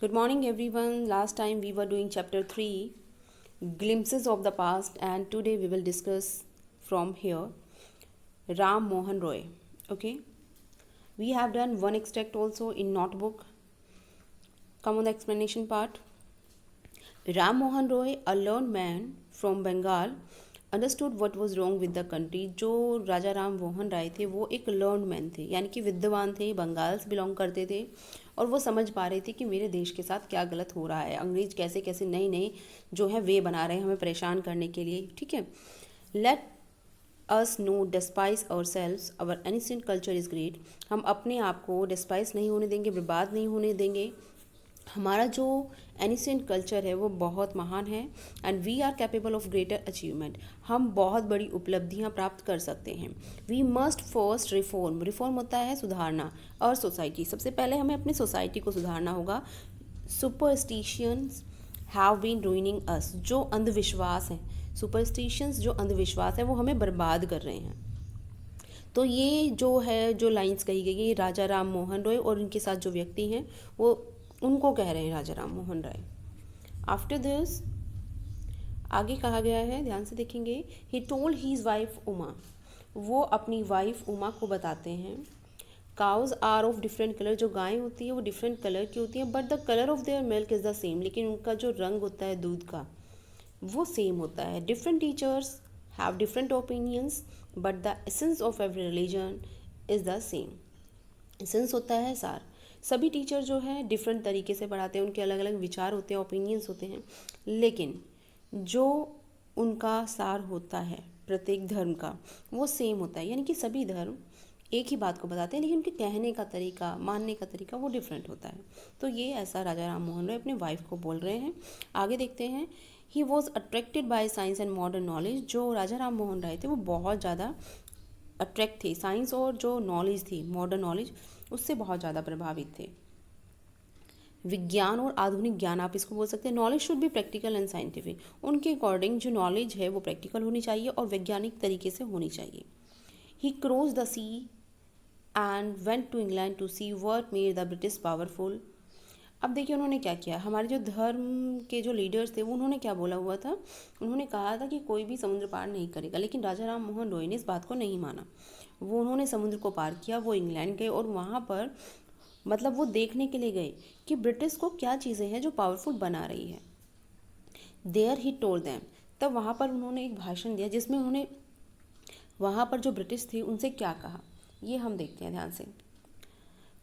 Good morning, everyone. Last time we were doing chapter 3, Glimpses of the Past, and today we will discuss from here Ram Mohan Roy. Okay, we have done one extract also in notebook. Come on, the explanation part. Ram Mohan Roy, a learned man from Bengal, understood what was wrong with the country. जो राजा राम मोहन राय थे वो एक learn man थे, यानी कि विद्वान थे, बंगाल से बिलोंग करते थे और वो समझ पा रहे थे कि मेरे देश के साथ क्या गलत हो रहा है। अंग्रेज कैसे कैसे नई नई जो है वे बना रहे हैं हमें परेशान करने के लिए। ठीक है, let us no despise ourselves our ancient culture is great. हम अपने आप को डिस्पाइस नहीं होने देंगे, बर्बाद नहीं होने देंगे। हमारा जो एनिसेंट कल्चर है वो बहुत महान है and we are capable of greater achievement. हम बहुत बड़ी उपलब्धियां प्राप्त कर सकते हैं। We must first reform. Reform होता है सुधारना। और सोसाइटी, सबसे पहले हमें अपनी सोसाइटी को सुधारना होगा। सुपरस्टिशियंस हैव बीन रूइनिंग अस। जो अंधविश्वास हैं, सुपरस्टिशंस जो अंधविश्वास है वो हमें बर्बाद कर रहे हैं। तो ये जो है जो लाइंस कही गई है राजा राम मोहन रॉय और उनके साथ जो व्यक्ति हैं वो उनको कह रहे हैं, राजा राम मोहन राय। आफ्टर दिस आगे कहा गया है, ध्यान से देखेंगे। He told his wife Uma. वो अपनी वाइफ उमा को बताते हैं cows are of different colour. जो गायें होती है वो डिफरेंट कलर की होती हैं but the colour of their milk is the same. लेकिन उनका जो रंग होता है दूध का वो सेम होता है। Different teachers have different opinions but the essence of every religion is the same. Essence होता है सार। सभी टीचर जो है डिफरेंट तरीके से पढ़ाते हैं, उनके अलग अलग विचार होते हैं, ओपिनियंस होते हैं, लेकिन जो उनका सार होता है प्रत्येक धर्म का वो सेम होता है। यानी कि सभी धर्म एक ही बात को बताते हैं लेकिन उनके कहने का तरीका, मानने का तरीका वो डिफरेंट होता है। तो ये ऐसा राजा राम मोहन राय अपने वाइफ को बोल रहे हैं। आगे देखते हैं। He was attracted by science and modern knowledge. जो राजा राम मोहन राय थे वो बहुत ज़्यादा अट्रैक्ट थे, साइंस और जो नॉलेज थी, मॉडर्न नॉलेज, उससे बहुत ज़्यादा प्रभावित थे। विज्ञान और आधुनिक ज्ञान आप इसको बोल सकते हैं। Knowledge should be practical and scientific. उनके अकॉर्डिंग जो नॉलेज है वो प्रैक्टिकल होनी चाहिए और वैज्ञानिक तरीके से होनी चाहिए। He cross the sea and went to England to see what made the British powerful. अब देखिए उन्होंने क्या किया। हमारे जो धर्म के जो लीडर्स थे वो उन्होंने क्या बोला हुआ था, उन्होंने कहा था कि कोई भी समुद्र पार नहीं करेगा, लेकिन राजा राम मोहन रॉय ने इस बात को नहीं माना। वो उन्होंने समुद्र को पार किया, वो इंग्लैंड गए और वहाँ पर मतलब वो देखने के लिए गए कि ब्रिटिश को क्या चीज़ें हैं जो पावरफुल बना रही है। There he told them. तब वहाँ पर उन्होंने एक भाषण दिया जिसमें उन्होंने वहाँ पर जो ब्रिटिश थे उनसे क्या कहा, ये हम देखते हैं ध्यान से।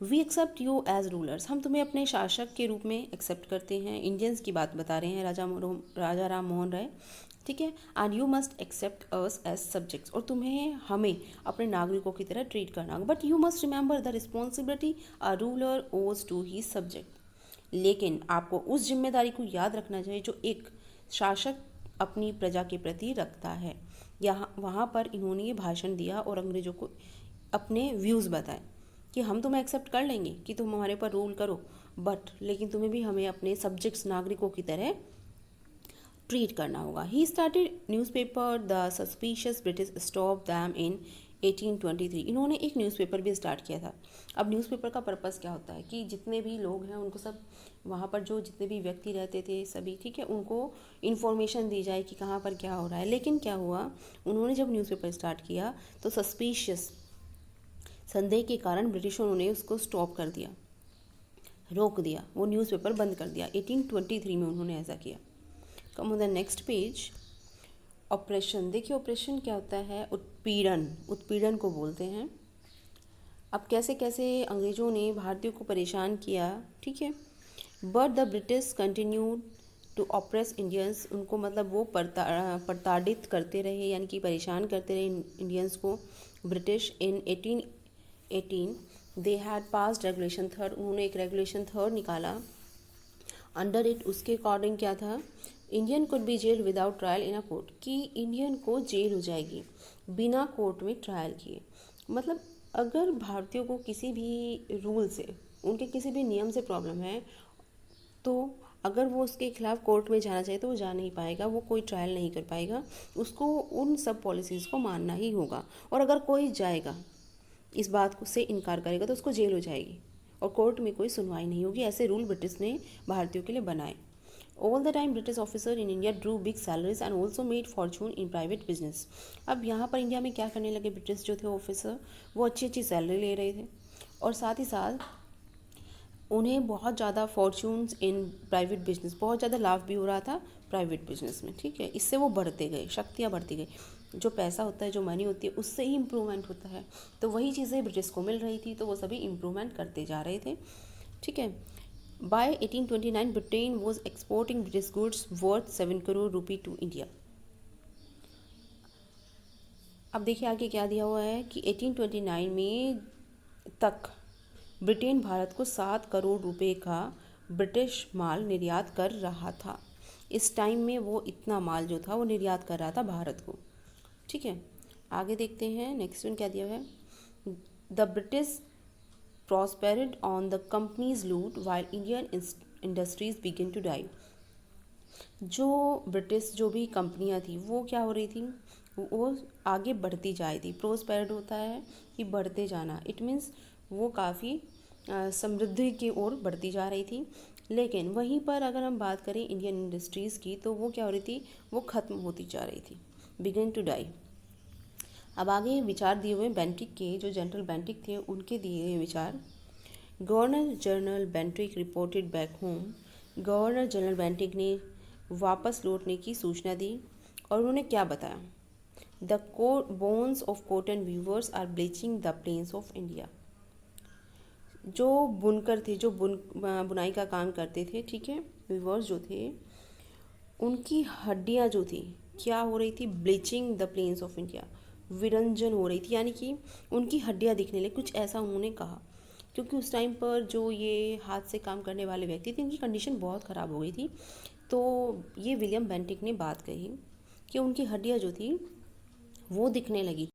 We accept you as rulers. हम तुम्हें अपने शासक के रूप में एक्सेप्ट करते हैं। इंडियंस की बात बता रहे हैं राजा राम मोहन राय। ठीक है, and you must accept us as subjects. और तुम्हें हमें अपने नागरिकों की तरह ट्रीट करना होगा। But you must remember the responsibility a ruler ओज टू ही सब्जेक्ट। लेकिन आपको उस जिम्मेदारी को याद रखना चाहिए जो एक शासक अपनी प्रजा के प्रति रखता है। यहाँ वहाँ पर इन्होंने ये भाषण दिया और अंग्रेजों को अपने व्यूज़ बताए कि हम तुम्हें एक्सेप्ट कर लेंगे कि तुम हमारे पर रूल करो, बट लेकिन तुम्हें भी हमें अपने सब्जेक्ट्स नागरिकों की तरह ट्रीट करना होगा। He started newspaper the suspicious British stop them in 1823। इन्होंने एक न्यूज़पेपर भी स्टार्ट किया था। अब न्यूज़पेपर का पर्पस क्या होता है कि जितने भी लोग हैं उनको सब वहाँ पर जो जितने भी व्यक्ति रहते थे सभी, ठीक है, उनको इन्फॉर्मेशन दी जाए कि कहाँ पर क्या हो रहा है। लेकिन क्या हुआ, उन्होंने जब न्यूज़पेपर स्टार्ट किया तो सस्पिशियस संदेह के कारण ब्रिटिशों ने उसको स्टॉप कर दिया, रोक दिया, वो न्यूज़पेपर बंद कर दिया। 1823 में उन्होंने ऐसा किया। Come on the next page. Operation, देखिए ऑपरेशन क्या होता है, उत्पीड़न, उत्पीड़न को बोलते हैं। अब कैसे कैसे अंग्रेज़ों ने भारतीयों को परेशान किया, ठीक है। But the British continued to oppress Indians. उनको मतलब वो प्रताड़ित करते रहे, यानी कि परेशान करते रहे इंडियंस को British. In 1818 they had passed regulation third. उन्होंने एक रेगुलेशन थर्ड निकाला। अंडर इट उसके अकॉर्डिंग क्या था, Indian could be jail without trial in a court, कि इंडियन को जेल हो जाएगी बिना कोर्ट में ट्रायल किए। मतलब अगर भारतीयों को किसी भी रूल से, उनके किसी भी नियम से प्रॉब्लम है तो अगर वो उसके खिलाफ कोर्ट में जाना चाहे तो वो जा नहीं पाएगा, वो कोई ट्रायल नहीं कर पाएगा, उसको उन सब पॉलिसीज़ को मानना ही होगा। और अगर कोई जाएगा इस बात को से इनकार करेगा तो उसको जेल हो जाएगी और कोर्ट में कोई सुनवाई नहीं होगी। ऐसे रूल ब्रिटिश ने भारतीयों के लिए बनाए। All the time British officer in India Drew big salaries and also made Fortune in private business. अब यहाँ पर इंडिया में क्या करने लगे ब्रिटिश जो थे ऑफिसर, वो अच्छी अच्छी सैलरी ले रहे थे और साथ ही साथ उन्हें बहुत ज़्यादा फॉर्चून्स इन प्राइवेट बिजनेस, बहुत ज़्यादा लाभ भी हो रहा था प्राइवेट बिजनेस में। ठीक है, इससे वो बढ़ते गए, शक्तियाँ बढ़ती गई। जो पैसा होता है, जो मनी होती है, उससे ही इम्प्रूवमेंट होता है। तो वही चीज़ें ब्रिटिश को मिल रही थी, तो वो सभी इम्प्रूवमेंट करते जा रहे थे। ठीक है, by 1829 Britain was exporting British goods worth 7 crore rupee to India. अब देखिए आगे क्या दिया हुआ है कि 1829 में तक ब्रिटेन भारत को 7 करोड़ रुपए का ब्रिटिश माल निर्यात कर रहा था। इस टाइम में वो इतना माल जो था वो निर्यात कर रहा था भारत को। ठीक है, आगे देखते हैं नेक्स्ट वन क्या दिया हुआ है। The British prospered on the company's loot while Indian industries began to die। जो ब्रिटिश जो भी कंपनियां थी वो क्या हो रही थी, वो आगे बढ़ती जा रही थी। प्रोस्पेरिड होता है कि बढ़ते जाना, इट मीन्स वो काफ़ी समृद्धि की ओर बढ़ती जा रही थी। लेकिन वहीं पर अगर हम बात करें इंडियन इंडस्ट्रीज़ की, तो वो क्या हो रही थी, वो ख़त्म होती जा रही थी, बिगिन टू डाई। अब आगे विचार दिए हुए बेंटिक के, जो जनरल बेंटिक थे उनके दिए गए विचार। Governor general Bentinck reported back home. Governor general Bentinck ने वापस लौटने की सूचना दी और उन्होंने क्या बताया, the bones of cotton weavers are bleaching the plains of India. जो बुनकर थे, जो बुनाई का काम करते थे, ठीक है, वीवर्स जो थे, उनकी हड्डियां जो थी क्या हो रही थी, bleaching the plains of India, विरंजन हो रही थी, यानी कि उनकी हड्डियां दिखने लगी, कुछ ऐसा उन्होंने कहा। क्योंकि उस टाइम पर जो ये हाथ से काम करने वाले व्यक्ति थे, इनकी कंडीशन बहुत ख़राब हो गई थी। तो ये विलियम बेंटिक ने बात कही कि उनकी हड्डियां जो थी वो दिखने लगी।